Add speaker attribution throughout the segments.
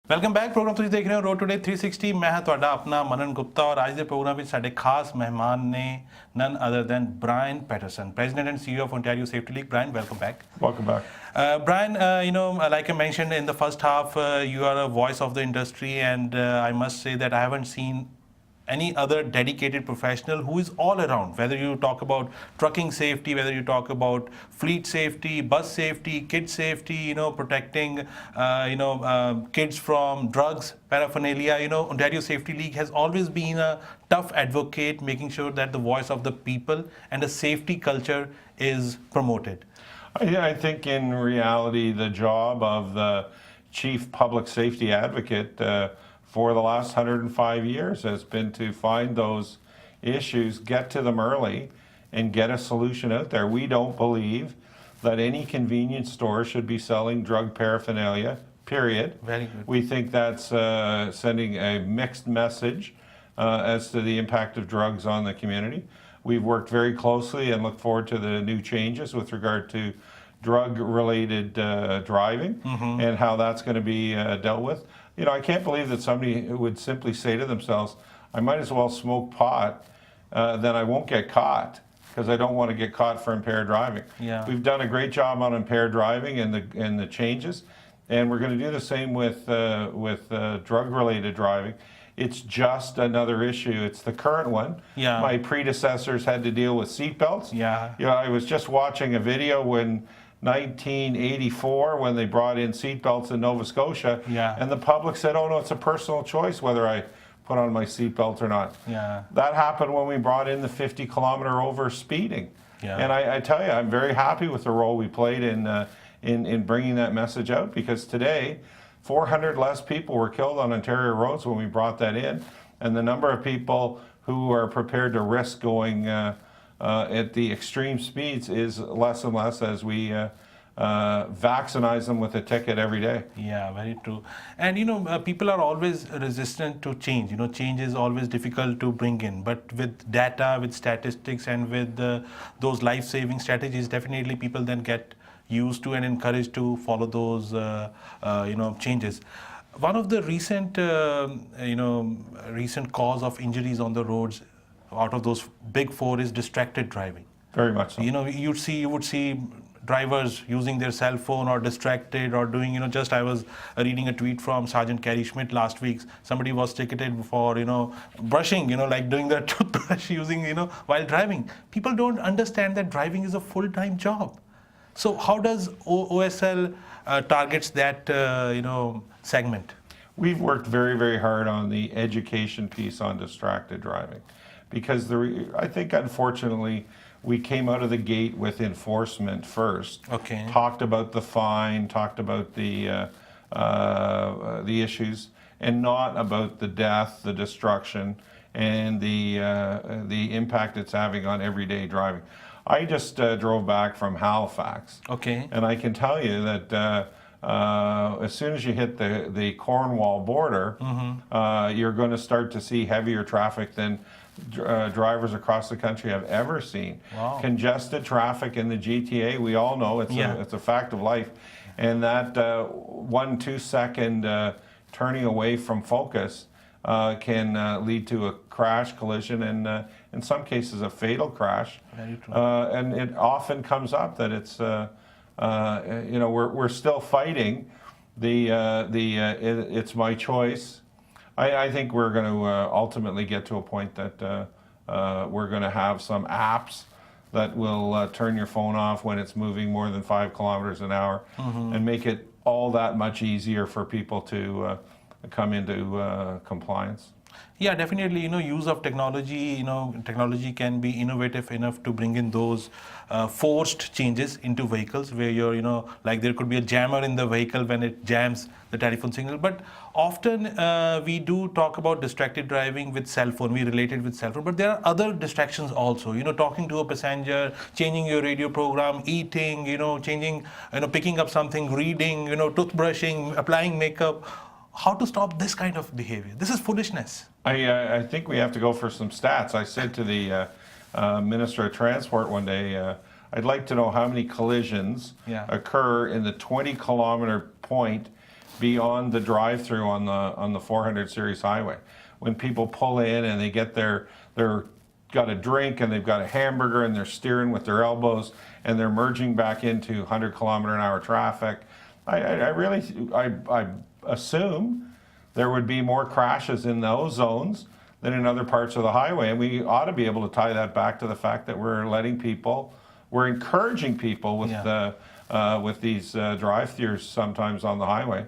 Speaker 1: Welcome back programme ਤੁਸੀਂ ਦੇਖ ਰਹੇ ਹੋ ਰੋਡ ਟੂਡੇ 360 ਮੈਂ ਹਾਂ ਤੁਹਾਡਾ ਆਪਣਾ ਮਨਨ ਗੁਪਤਾ ਔਰ ਅੱਜ ਦੇ ਪ੍ਰੋਗਰਾਮ ਵਿੱਚ ਸਾਡੇ ਖਾਸ ਮਹਿਮਾਨ ਨੇ none other than Brian Patterson, President and CEO of Ontario Safety League. Brian, welcome back.
Speaker 2: Welcome back.
Speaker 1: Brian, like I mentioned in the first half, you are a voice of the industry, and I must say that I haven't seen any other dedicated professional who is all around, whether you talk about trucking safety, whether you talk about fleet safety, bus safety, kid safety, protecting kids from drugs, paraphernalia. Ontario Safety League has always been a tough advocate, making sure that the voice of the people and a safety culture is promoted.
Speaker 2: I think in reality the job of the chief public safety advocate for the last 105 years has been to find those issues, get to them early, and get a solution out there. We don't believe that any convenience store should be selling drug paraphernalia, period.
Speaker 1: Very good.
Speaker 2: We think that's sending a mixed message as to the impact of drugs on the community. We've worked very closely and look forward to the new changes with regard to drug-related driving and how that's going to be dealt with. I can't believe that somebody would simply say to themselves, I might as well smoke pot, then I won't get caught because I don't want to get caught for impaired driving.
Speaker 1: Yeah.
Speaker 2: We've done a great job on impaired driving and the changes, and we're going to do the same with drug-related driving. It's just another issue. It's the current one.
Speaker 1: Yeah.
Speaker 2: My predecessors had to deal with seatbelts.
Speaker 1: Yeah.
Speaker 2: I was just watching a video when 1984 when they brought in seatbelts in Nova Scotia, and the public said, oh no, it's a personal choice whether I put on my seatbelt or not.
Speaker 1: Yeah.
Speaker 2: That happened when we brought in the 50-kilometer over speeding.
Speaker 1: Yeah.
Speaker 2: And I tell you, I'm very happy with the role we played in bringing that message out, because today 400 less people were killed on Ontario roads when we brought that in, and the number of people who are prepared to risk going at the extreme speeds is less and less as we vaccinize them with a ticket every day.
Speaker 1: Yeah, very true. And people are always resistant to change. Change is always difficult to bring in, but with data, with statistics, and with those life-saving strategies, definitely people then get used to and encouraged to follow those changes. One of the recent recent cause of injuries on the roads out of those big four is distracted driving.
Speaker 2: Very much so.
Speaker 1: You would see drivers using their cell phone or distracted or doing, just I was reading a tweet from Sergeant Carrie Schmidt last week. Somebody was ticketed for, brushing, like doing their toothbrush using, while driving. People don't understand that driving is a full-time job. So how does OSL targets that, segment?
Speaker 2: We've worked very, very hard on the education piece on distracted driving, because I think unfortunately we came out of the gate with enforcement first.
Speaker 1: Okay.
Speaker 2: Talked about the fine, talked about the issues, and not about the death, the destruction, and the impact it's having on everyday driving. I just drove back from Halifax.
Speaker 1: Okay.
Speaker 2: And I can tell you that as soon as you hit the Cornwall border, you're going to start to see heavier traffic than drivers across the country have ever seen.
Speaker 1: Wow.
Speaker 2: Congested traffic in the GTA, we all know it's a fact of life, and that 1-2 second turning away from focus can lead to a crash, collision, and in some cases a fatal crash.
Speaker 1: Very true.
Speaker 2: And it often comes up that it's we're still fighting it's my choice. I think we're going to ultimately get to a point that we're going to have some apps that will turn your phone off when it's moving more than 5 kilometers an hour, and make it all that much easier for people to come into compliance.
Speaker 1: Yeah, definitely. Use of technology. Technology can be innovative enough to bring in those forced changes into vehicles where you're, like there could be a jammer in the vehicle when it jams the telephone signal. But often we do talk about distracted driving with cell phone. We relate it with cell phone, but there are other distractions also. Talking to a passenger, changing your radio program, eating. Changing. Picking up something, reading. Toothbrushing, applying makeup. How to stop this kind of behavior? This is foolishness.
Speaker 2: I think we have to go for some stats. I said to the Minister of Transport one day, I'd like to know how many collisions occur in the 20-kilometer point beyond the drive-through on the 400 series highway. When people pull in and they get they're got a drink and they've got a hamburger and they're steering with their elbows and they're merging back into 100-kilometer-an-hour traffic, I assume there would be more crashes in those zones than in other parts of the highway, and we ought to be able to tie that back to the fact that we're encouraging people with these drive-thrus sometimes on the highway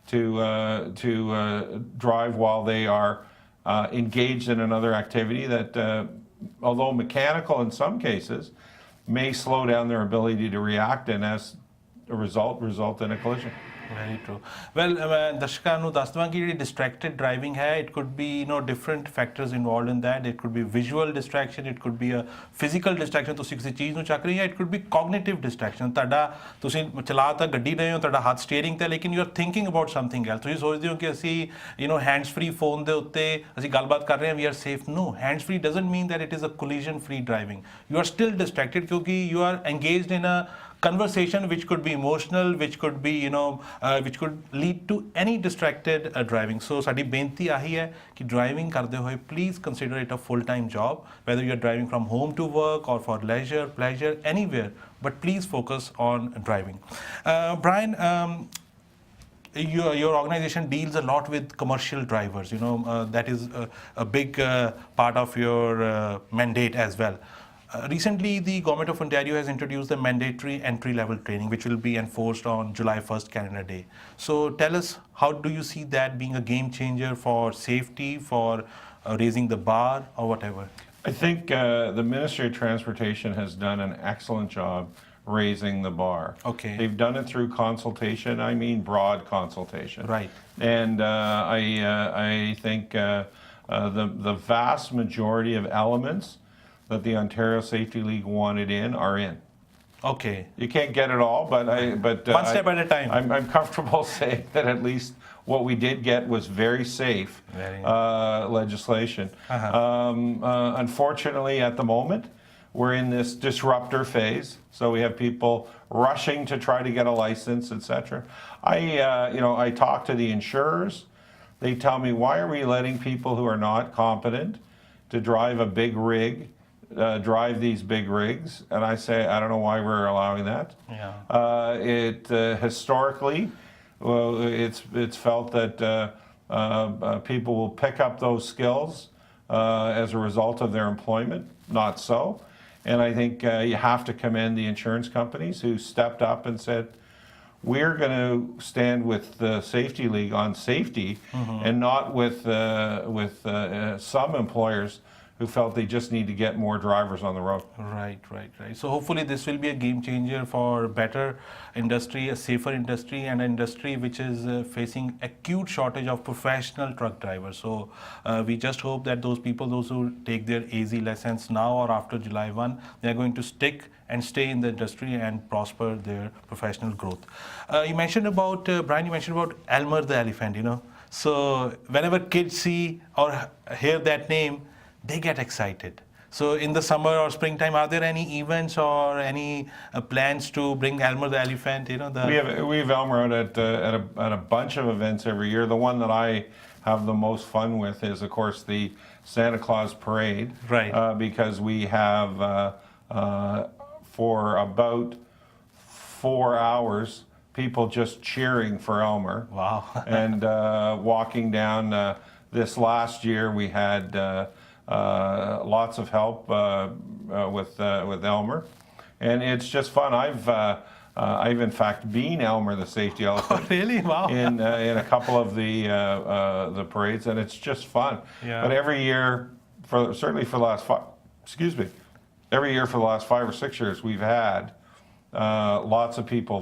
Speaker 2: to drive while they are engaged in another activity that, although mechanical in some cases, may slow down their ability to react and as a result in a collision.
Speaker 1: Very true. Well, ਦਰਸ਼ਕਾਂ ਨੂੰ ਦੱਸ ਦਵਾਂ ਕਿ ਜਿਹੜੀ distracted driving ਹੈ, it could be different factors involved in that. It could be visual distraction, it could be a physical distraction, ਤੁਸੀਂ ਕਿਸੇ ਚੀਜ਼ ਨੂੰ ਚੱਕ ਰਹੇ ਹੋ, it could be cognitive distraction. ਤੁਹਾਡਾ ਤੁਸੀਂ ਚਲਾ ਤਾਂ ਗੱਡੀ ਰਹੇ ਹੋ, ਤੁਹਾਡਾ ਹੱਥ ਸਟੀਅਰਿੰਗ ਤੇ, ਲੇਕਿਨ you are thinking about something else. ਤੁਸੀਂ ਸੋਚਦੇ ਹੋ ਕਿ ਅਸੀਂ hands free phone ਦੇ ਉੱਤੇ ਅਸੀਂ ਗੱਲਬਾਤ ਕਰ ਰਹੇ ਹਾਂ, we are safe. No, hands free doesn't mean that it is a collision free driving. You are still distracted ਕਿਉਂਕਿ you are engaged in a conversation which could be emotional, which could be which could lead to any distracted driving. So ਸਾਡੀ ਬੇਨਤੀ ਆਹੀ ਹੈ ਕਿ driving ਕਰਦੇ ਹੋਏ please consider it a full-time job, whether you are driving from home to work or for leisure, pleasure, anywhere, but please focus on driving. Brian, your organization deals a lot with commercial drivers. That is a big part of your mandate as well. Recently, the Government of Ontario has introduced the mandatory entry-level training, which will be enforced on July 1st, calendar day. So tell us, how do you see that being a game changer for safety, for raising the bar, or whatever?
Speaker 2: I think the Ministry of Transportation has done an excellent job raising the bar.
Speaker 1: Okay.
Speaker 2: They've done it through consultation, I mean broad consultation.
Speaker 1: Right.
Speaker 2: And I think the vast majority of elements that the Ontario Safety League wanted in are in.
Speaker 1: Okay.
Speaker 2: You can't get it all, but
Speaker 1: one step at a time.
Speaker 2: I'm comfortable saying that at least what we did get was very safe legislation. Unfortunately, at the moment, we're in this disruptor phase, so we have people rushing to try to get a license, etc. I talk to the insurers. They tell me, why are we letting people who are not competent to drive a big rig drive these big rigs? And I say, I don't know why we're allowing that. Yeah. Historically, it's felt that people will pick up those skills as a result of their employment. Not so. And I think you have to commend the insurance companies who stepped up and said, we're going to stand with the Safety League on safety, and not with some employers who felt they just need to get more drivers on the road.
Speaker 1: Right. So hopefully this will be a game changer for better industry, a safer industry, and an industry which is facing acute shortage of professional truck drivers. So we just hope that those who take their AZ license now or after July 1, they are going to stick and stay in the industry and prosper their professional growth. You mentioned about, Brian, Elmer the Elephant, So whenever kids see or hear that name, they get excited. So in the summer or springtime, are there any events or any plans to bring Elmer the Elephant?
Speaker 2: We have Elmer out at a bunch of events every year. The one that I have the most fun with is, of course, the Santa Claus Parade.
Speaker 1: Right.
Speaker 2: Because we have for about 4 hours people just cheering for Elmer.
Speaker 1: Wow.
Speaker 2: And walking down. This last year we had lots of help with Elmer, and it's just fun. I've in fact been Elmer the Safety Elephant.
Speaker 1: Oh, really? Wow.
Speaker 2: In a couple of the parades, and it's just fun.
Speaker 1: Yeah.
Speaker 2: But every year, every year for the last 5 or 6 years, we've had lots of people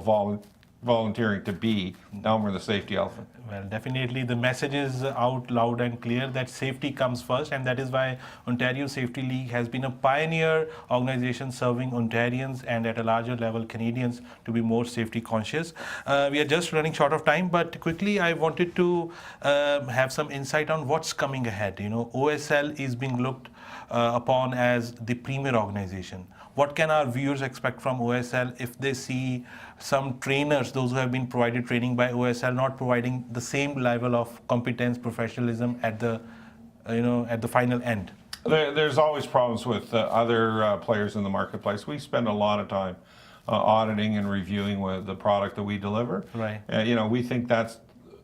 Speaker 2: volunteering to be Elmer the Safety Elephant.
Speaker 1: Well, definitely the message is out loud and clear that safety comes first, and that is why Ontario Safety League has been a pioneer organization serving Ontarians and at a larger level Canadians to be more safety conscious. We are just running short of time, but quickly I wanted to have some insight on what's coming ahead. You know, OSL is being looked upon as the premier organization. What can our viewers expect from OSL if they see some trainers, those who have been provided training by OSL, not providing the same level of competence, professionalism at the, at the final end?
Speaker 2: There's always problems with other players in the marketplace. We spend a lot of time auditing and reviewing with the product that we deliver.
Speaker 1: Right.
Speaker 2: We think that's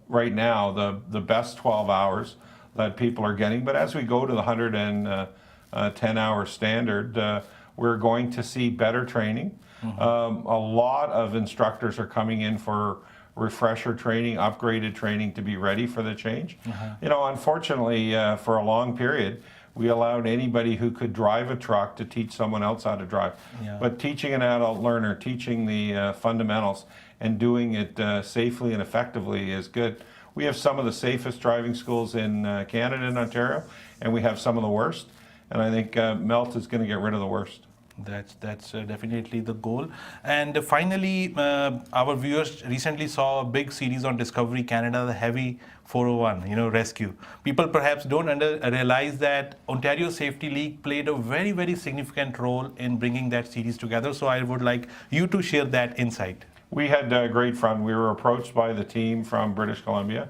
Speaker 2: right now the best 12 hours that people are getting. But as we go to the 110-hour standard, we're going to see better training. A lot of instructors are coming in for refresher training, upgraded training to be ready for the change. Unfortunately, for a long period, we allowed anybody who could drive a truck to teach someone else how to drive.
Speaker 1: Yeah.
Speaker 2: But teaching an adult learner, teaching the fundamentals and doing it safely and effectively is good. We have some of the safest driving schools in Canada and Ontario, and we have some of the worst. And I think MELT is going to get rid of the worst.
Speaker 1: That's definitely the goal. And finally, our viewers recently saw a big series on Discovery Canada, the Heavy 401, rescue. People perhaps don't realize that Ontario Safety League played a very, very significant role in bringing that series together. So I would like you to share that insight.
Speaker 2: We had great fun. We were approached by the team from British Columbia,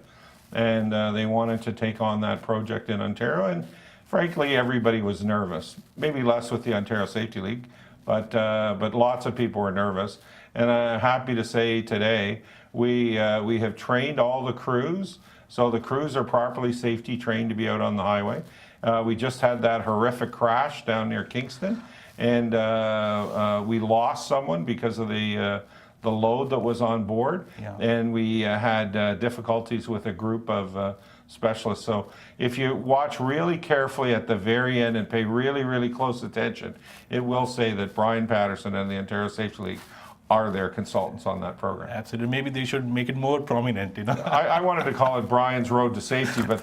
Speaker 2: and they wanted to take on that project in Ontario. And frankly, everybody was nervous. Maybe less with the Ontario Safety League, but lots of people were nervous. And I'm happy to say today we have trained all the crews, so the crews are properly safety trained to be out on the highway. We just had that horrific crash down near Kingston, and we lost someone because of the load that was on board,
Speaker 1: Yeah.
Speaker 2: and we had difficulties with a group of specialists. So if you watch really carefully at the very end and pay really, really close attention, it will say that Brian Patterson and the Ontario Safety League are their consultants on that program.
Speaker 1: Absolutely. Maybe they should make it more prominent,
Speaker 2: I wanted to call it Brian's Road to Safety, but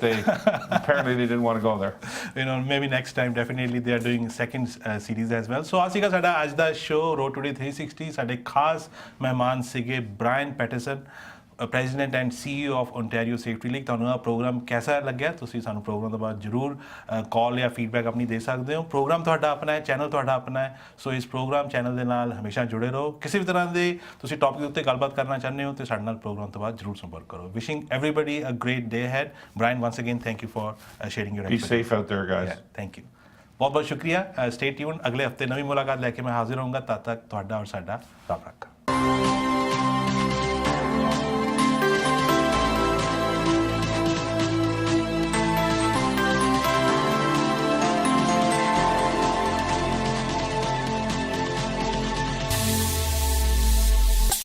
Speaker 2: apparently they didn't want to go there.
Speaker 1: Maybe next time, definitely they are doing second series as well. So आसिका साडा आज दा show road today 360 साडे खास मेहमान सीगे Brian Patterson, president and CEO of Ontario safety league. ਤੁਹਾਨੂੰ ਇਹ programme ਕਿਹਦਾ ਲੱਗਿਆ? ਤੁਸੀਂ ਸਾਨੂੰ ਪ੍ਰੋਗਰਾਮ ਤੋਂ ਬਾਅਦ ਜ਼ਰੂਰ ਕਾਲ ਜਾਂ ਫੀਡਬੈਕ ਆਪਣੀ ਦੇ ਸਕਦੇ ਹੋ। ਪ੍ਰੋਗਰਾਮ ਤੁਹਾਡਾ ਆਪਣਾ ਹੈ, ਚੈਨਲ ਤੁਹਾਡਾ ਆਪਣਾ ਹੈ, ਸੋ ਇਸ ਪ੍ਰੋਗਰਾਮ ਚੈਨਲ ਦੇ ਨਾਲ ਹਮੇਸ਼ਾ ਜੁੜੇ ਰਹੋ। ਕਿਸੇ ਵੀ ਤਰ੍ਹਾਂ ਦੇ ਤੁਸੀਂ ਟੌਪਿਕ ਦੇ ਉੱਤੇ ਗੱਲਬਾਤ ਕਰਨਾ ਚਾਹੁੰਦੇ ਹੋ ਤੇ ਸਾਡੇ ਨਾਲ ਪ੍ਰੋਗਰਾਮ ਤੋਂ ਬਾਅਦ ਜ਼ਰੂਰ ਸੰਪਰਕ ਕਰੋ। Wishing everybody a great day ahead. Brian once again thank you for sharing your
Speaker 2: Be safe out there, guys.
Speaker 1: Thank you. ਬਹੁਤ ਬਹੁਤ ਸ਼ੁਕਰੀਆ। Stay tune. ਅਗਲੇ ਹਫਤੇ ਨਵੀਂ ਮੁਲਾਕਾਤ ਲੈ ਕੇ ਮੈਂ ਹਾਜ਼ਰ ਹੋਊਂਗਾ। ਤਦ ਤੱਕ ਤੁਹਾਡਾ ਔਰ ਸਾਡਾ ਰੱਬ ਰੱਖਾ।